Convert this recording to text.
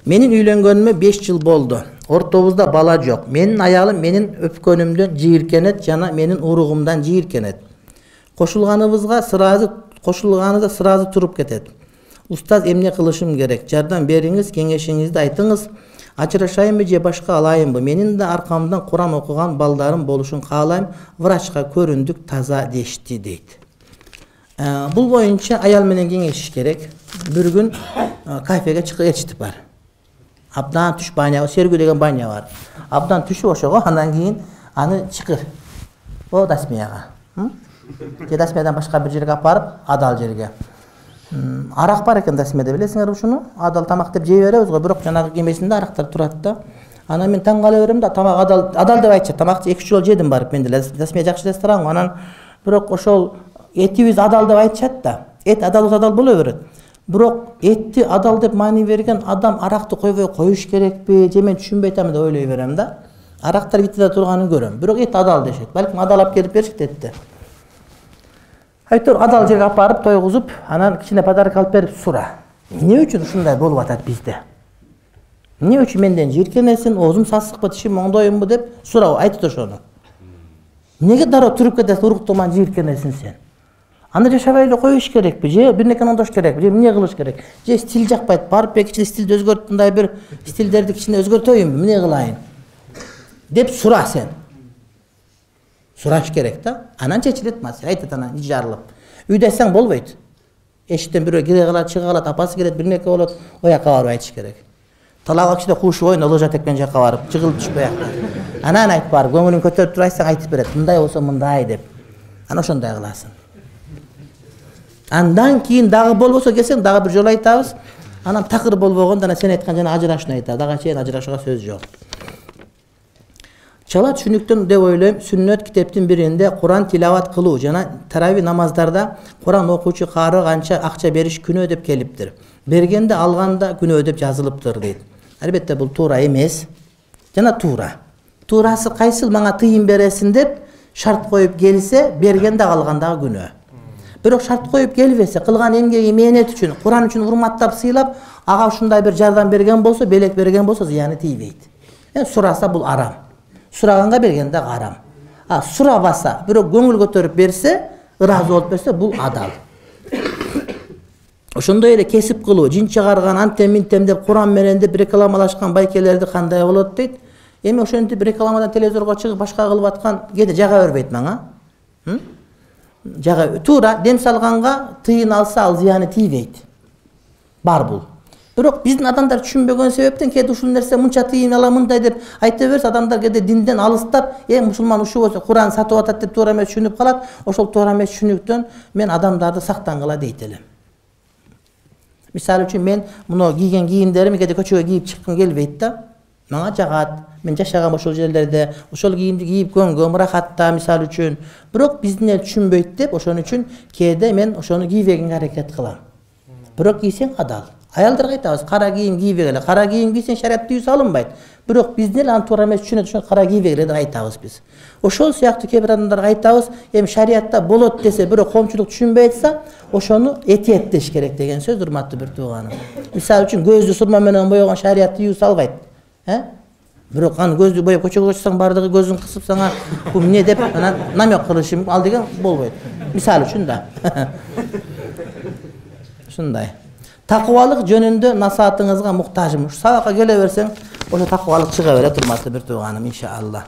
Menin üylөнгөнүмө 5 жыл болду. Ортобузда бала жок. Менин аялым менин өпкөнүмдөн жийиркенет жана менин уругумдан жийиркенет. Кошулганыбызда сразу туруп кетет. Устаз эмне кылышым керек? Жардам бериңиз, кеңешиңизди айтыңыз. Ажырашайынбы же башка алайынбы? Менин да аркамдан Куран окуган балдарым болушун каалайм. Врачка көрүндүк, таза дешти дейт. Бул боюнча аял менен кеңешиш керек. Бир күн кафеге чыгып ээрчитип бар. Абдан түш баня, Сергүү деген баня бар. Абдан түшүп ошого, андан кийин аны чыкыр. О Дасмияга. Же Дасмиядан башка бир жерге апарып, адал жерге. Арак бар экен Дасмияда, билесиңер ушуну? Адал тамак деп жей беребиз го, бирок жанагы кемесинде арактар турат да. Анан мен таң кала берем да, тамак адал деп айтчу. Тамакты 2 жол жедим барып мен деле. Дасмия жакшы ресторан го. Анан бирок ошол этибиз адал деп айтышат да. Эт адал боло берет. Бирок этти адал деп маани берген адам аракты койбой коюш керекпи же мен түшүнбөй атам деп ойлой берем да. Арактар битиде турганын көрөм. Бирок эт адал дешет. Балким адал алып келип беришет этти. Айтор адал жерге апарып тойгузуп, анан кичине подарок алып берип сура. Эмне үчүн ушундай болуп атат бизде? Эмне үчүн менден жийиркенесиң, оозум сасыкпы, тишим оңдоймбу деп сурап айтты ошону. Эмнеге дароо туруп кетесиң, уруктуман жийиркенесиң сен? Аны жашабай эле коюш керекпи же бирнекени оңдош керекпи же эмне кылыш керек? Же стиль жакпайт, барып кичине стилди өзгөртүп, мындай бир стилдерди кичине өзгөртөйүнбү, эмне кылайын? Деп сура сен. Сураш керек да. Анан чечилет маселе. Айтат анан жарылып. Үйдө айтсаң болбойт. Эшиктен бирөө кире калат, чыга калат, апасы келет, бирнеке болот, оякка барып айтыш керек. Талак кичине куушуп ойноо, ложа теккен жакка барып, жыгылып түшпөй акта. Анан айтып бар, көңүлүң көтөрүп тур айтсаң айтып берет. Мындай болсо мындай деп. Анан ошондой кыласың. Андан кийин дагы болбосо келсең, дагы бир жолу айтабыз. Анан такыр болбогондо анан сен айткан жана ажырашууну айтат. Дагы чейин ажырашууга сөз жок. Чала түшүнүктөн деп ойлойм, сүннөт китептин биринде Куран тилават кылуу жана тарави намаздарда Куран окуучу кары канча акча бериш күнөө деп келиптир. Бергенде алганда күнөө деп жазылыптыр дейт. Албетте бул туура эмес. Жана туура. Туурасы кайсыл мага тыйын бересиң деп шарт коюп келсе, бергенде алгандагы күнөө. Бирок шарт коюп келбесе, кылган эмгеги мээнет үчүн, Куран үчүн урматтап сыйлап, ага ушундай бир жардам берген болсо, белек берген болсо, зыяны тийбейт. Сураса бул арам. Сураганга бергенде арам. Сурабаса, бирок көңүл көтөрүп берсе, ыраазы болуп берсе, бул адал. Ошондой эле кесип кылуу, жин чыгарган, антем минтем деп Куран менен деп рекламалашкан байкелерди кандай болот дейт. Эми ошентип рекламадан телевизорго чыгып башка кылып аткан кээде жага бербейт мага. Жага туура дем салганга тыйын алса, ал зыяны тийбейт. Бар бул. Бирок биздин адамдар түшүнбөгөн себептен кээде ушул нерсе мынча тыйын ала мындай деп айта берсе, адамдар кээде динден алыстап, мусулман ушул болсо Куран сатып атат деп туура эмес түшүнүп калат. Ошол туура эмес түшүнүктөн мен адамдарды сактангыла дейт элем. Мисалы үчүн мен муну кийген кийимдерим кээде көчөгө кийип чыккым келбейт да. Мага жагат. Мен жашагам ошол жерлерде, ошол кийимди кийип көнгөм, рахатта мисалы үчүн. Бирок биздин эл түшүнбөйт деп, ошон үчүн кээде мен ошону кийбегенге аракет кылам. Бирок кийсең адал. Аялдарга айтабыз, кара кийим кийбегиле. Кара кийим кийсең шарият тыюу салынбайт. Бирок биздин эл аны туура эмес түшүнөт, ошон кара кийбегиле деп айтабыз биз. Ошол сыяктуу кээ бир адамдарга айтабыз, эми шариятта болот десе, бирок коомчулук түшүнбөй атса, ошону этиет деш керек деген сөз, урматтуу бир тууганым. Мисалы үчүн көздү сурма менен боёгон шарият тыюу салбайт. Бирок аны көздү боеп көчөгө чыксаң, бардыгы көзүн кысып сага бул эмне деп анан намек кылышым ал деген болбойт. Мисалы үчүн да. Ушундай. Такыбалык жөнүндө насаатыңызга муктажмын. Сабакка келе берсең, ошо такыбалык чыга берет, урматтуу бир тууганым, иншалла.